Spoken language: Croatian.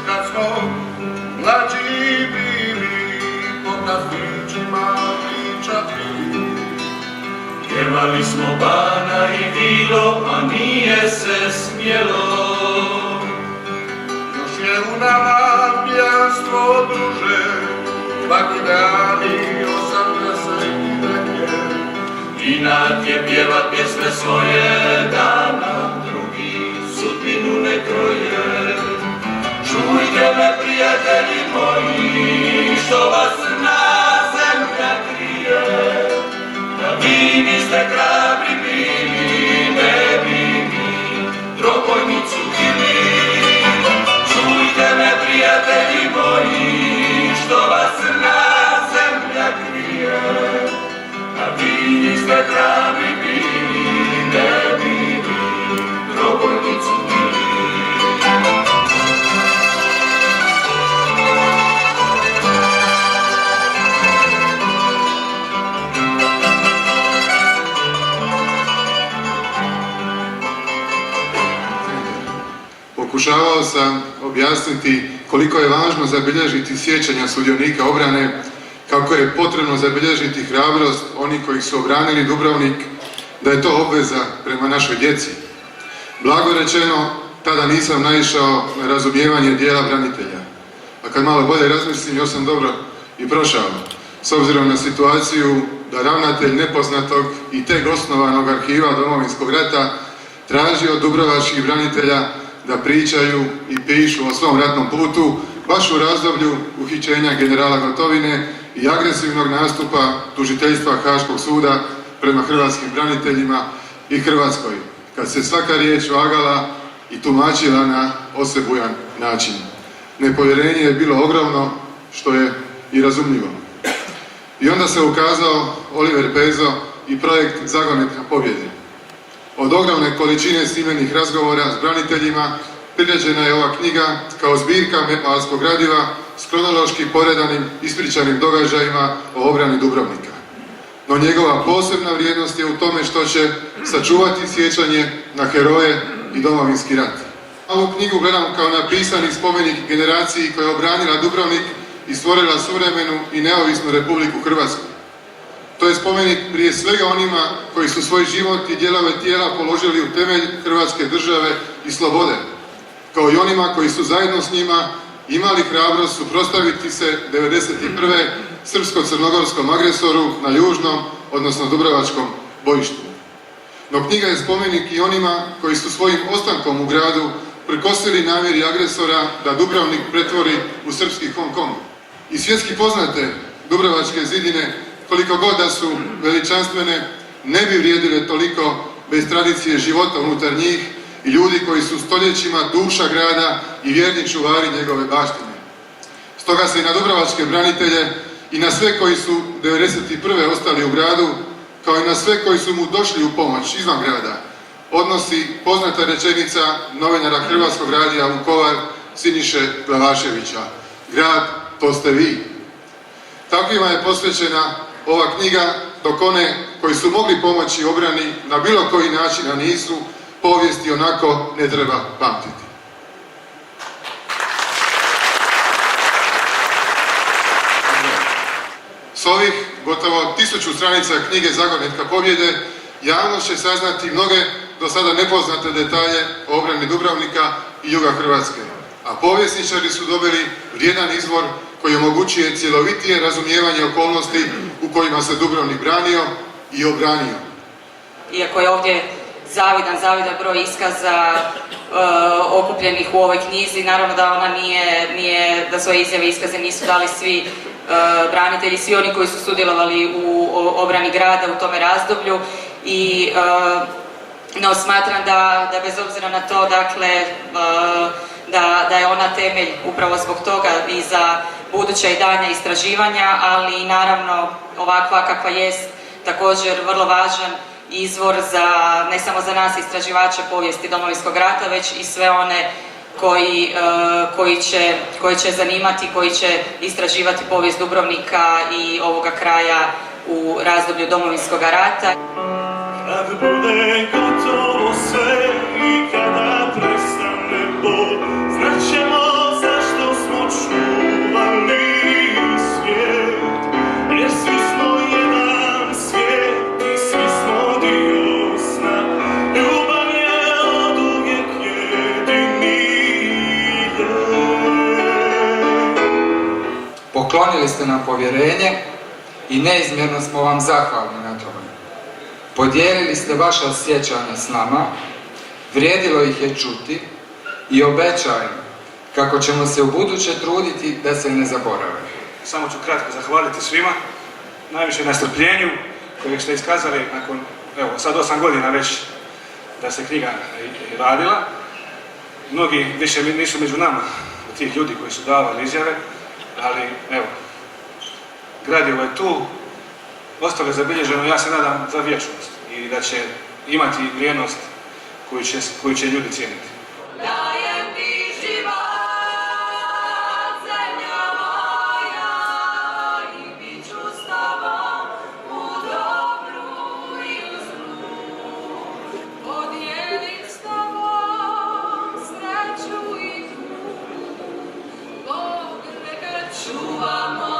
kad smo mlađi bili, po kafićima pričati. Pjevali smo Bana i Vilo, a nije se smjelo. Još je u nama pijanstvo druže, svaki dan i 89. Inat je pjevat pjesme svoje, da nam drugi sudbinu ne kroje. Čujte me, prijatelji moji, što vas na zemlja krije. Da vi niste hrabri bili, ne bi mi trobojnicu bili. Čujte me, prijatelji moji, što vas na zemlja krije. Da vi niste hrabri bili, ne bi mi trobojnicu bili. Pokušavao sam objasniti koliko je važno zabilježiti sjećanja sudionika obrane, kako je potrebno zabilježiti hrabrost onih koji su obranili Dubrovnik, da je to obveza prema našoj djeci. Blago rečeno, tada nisam naišao na razumijevanje dijela branitelja. A kad malo bolje razmislim, još sam dobro i prošao. S obzirom na situaciju da ravnatelj nepoznatog i tek osnovanog arhiva Domovinskog rata traži od dubrovačkih branitelja da pričaju i pišu o svom ratnom putu, baš u razdoblju uhićenja generala Gotovine i agresivnog nastupa tužiteljstva Haškog suda prema hrvatskim braniteljima i Hrvatskoj, kad se svaka riječ vagala i tumačila na osebujan način. Nepovjerenje je bilo ogromno, što je i razumljivo. I onda se ukazao Oliver Pezo i projekt Zagonetka pobjede. Od ogromne količine snimljenih razgovora s braniteljima priređena je ova knjiga kao zbirka memoarskog gradiva s kronološki poredanim ispričanim događajima o obrani Dubrovnika. No njegova posebna vrijednost je u tome što će sačuvati sjećanje na heroje i Domovinski rat. Ovu knjigu gledam kao napisani spomenik generaciji koja je obranila Dubrovnik i stvorila suvremenu i neovisnu Republiku Hrvatsku. To je spomenik prije svega onima koji su svoj život i dijelove tijela položili u temelj Hrvatske države i slobode, kao i onima koji su zajedno s njima imali hrabrost suprotstaviti se 1991. srpsko-crnogorskom agresoru na južnom, odnosno dubrovačkom bojištu. No knjiga je spomenik i onima koji su svojim ostankom u gradu prikosili namjeri agresora da Dubrovnik pretvori u srpski Hong Kong. I svjetski poznate dubrovačke zidine, koliko god da su veličanstvene, ne bi vrijedile toliko bez tradicije života unutar njih i ljudi koji su stoljećima duša grada i vjerni čuvari njegove baštine. Stoga se i na dubrovačke branitelje i na sve koji su 1991. ostali u gradu, kao i na sve koji su mu došli u pomoć izvan grada, odnosi poznata rečenica novinara Hrvatskog radija Vukovar Siniše Glavaševića: grad, to ste vi. Takvima je posvećena ova knjiga, dok one koji su mogli pomoći obrani na bilo koji način, a nisu, povijesti onako ne treba pamtiti. S ovih gotovo 1000 stranica knjige Zagonetka pobjede javnost će saznati mnoge do sada nepoznate detalje o obrani Dubrovnika i juga Hrvatske, a povjesničari su dobili vrijedan izvor koji omogućuje cjelovitije razumijevanje okolnosti u kojima se Dubrovnik branio i obranio. Iako je ovdje zavidan broj iskaza okupljenih u ovoj knjizi, naravno da ona nije da svoje izjave i iskaze nisu dali svi branitelji, svi oni koji su sudjelovali u obrani grada u tome razdoblju no smatram da bez obzira na to, dakle, da je ona temelj upravo zbog toga i za buduća i daljnja istraživanja, ali i naravno ovakva kakva jest također vrlo važan izvor za, ne samo za nas istraživače povijesti Domovinskog rata, već i sve one koji će zanimati, koji će istraživati povijest Dubrovnika i ovoga kraja u razdoblju Domovinskog rata. Kad bude gotovo sve i kada prestane bol, znaćemo zašto Poklonili ste nam povjerenje i neizmjerno smo vam zahvalni na tome. Podijelili ste vaša sjećanja s nama, vrijedilo ih je čuti i obećajem kako ćemo se ubuduće truditi da se ne zaborave. Samo ću kratko zahvaliti svima, najviše na strpljenju kojeg ste iskazali nakon, evo, sad 8 godina već da se knjiga radila. Mnogi više nisu među nama od tih ljudi koji su davali izjave, ali evo, gradivo je tu, ostalo je zabilježeno, ja se nadam, za vječnost i da će imati vrijednost koju će ljudi cijeniti. Dajem ti život, zemlja moja, i bit ću s tobom u dobru i u zlu. Podijelit s tobom sreću i tugu, Bog neka čuva